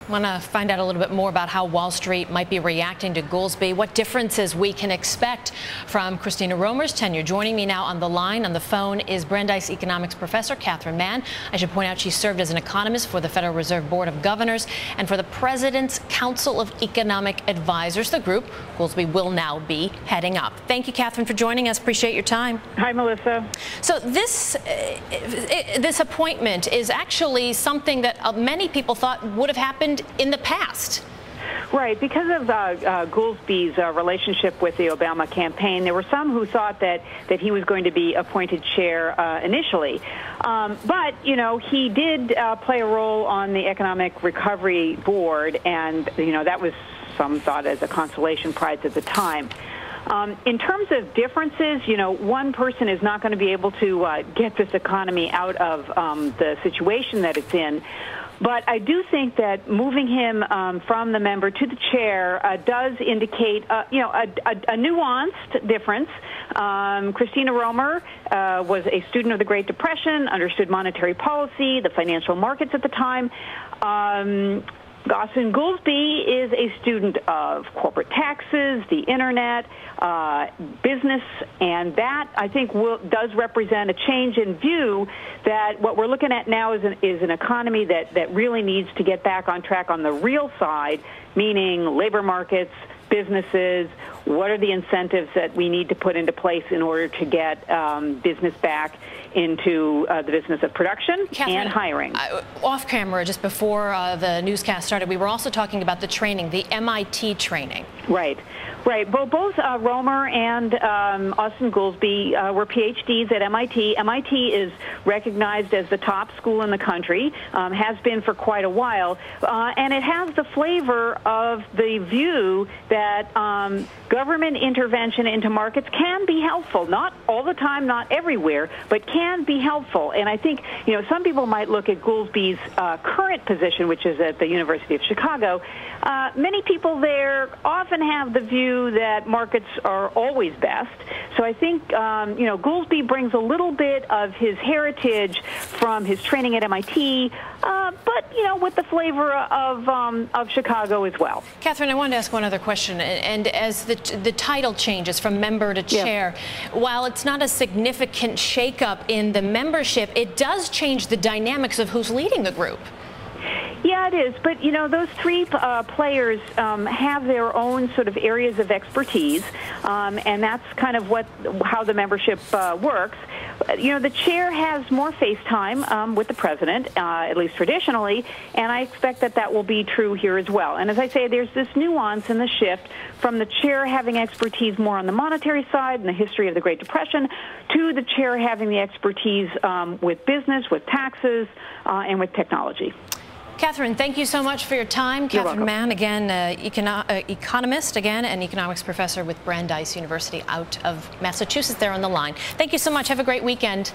I want to find out a little bit more about how Wall Street might be reacting to Goolsbee, what differences we can expect from Christina Romer's tenure. Joining me now on the line, on the phone, is Brandeis economics professor Mann. I should point out she served as an economist for the Federal Reserve Board of Governors and for the President's Council of Economic Advisors, the group Goolsbee will now be heading up. Thank you, Catherine, for joining us. Appreciate your time. Hi, Melissa. So this appointment is actually something that many people thought would have happened in the past. Right. Because of Goolsbee's relationship with the Obama campaign, there were some who thought that he was going to be appointed chair initially. But, you know, he did play a role on the Economic Recovery Board, and, you know, that was some thought as a consolation prize at the time. In terms of differences, you know, one person is not going to be able to get this economy out of the situation that it's in. But I do think that moving him from the member to the chair does indicate, you know, a nuanced difference. Christina Romer was a student of the Great Depression, understood monetary policy, the financial markets at the time. Austan Goolsbee is a student of corporate taxes, the internet, business, and that, I think, does represent a change in view that what we're looking at now is an economy that really needs to get back on track on the real side, meaning labor markets, businesses. What are the incentives that we need to put into place in order to get business back into the business of production and hiring? Off camera, just before the newscast started, we were also talking about the training, the MIT training. Right. Right. Well, both Romer and Austan Goolsbee were PhDs at MIT. MIT is recognized as the top school in the country, has been for quite a while, and it has the flavor of the view that government intervention into markets can be helpful. Not all the time, not everywhere, but can be helpful. And I think, you know, some people might look at Goolsbee's current position, which is at the University of Chicago. Many people there often have the view that markets are always best. So I think, you know, Goolsbee brings a little bit of his heritage from his training at MIT, but, you know, with the flavor of Chicago as well. Catherine, I wanted to ask one other question. And as the title changes from member to chair, while it's not a significant shakeup in the membership, it does change the dynamics of who's leading the group. Yeah, it is. But, you know, those three players have their own sort of areas of expertise, and that's kind of how the membership works. You know, the chair has more face time with the president, at least traditionally, and I expect that will be true here as well. And as I say, there's this nuance in the shift from the chair having expertise more on the monetary side and the history of the Great Depression to the chair having the expertise with business, with taxes, and with technology. Catherine, thank you so much for your time. Catherine Mann, again, economist, again, and economics professor with Brandeis University out of Massachusetts, there on the line. Thank you so much. Have a great weekend.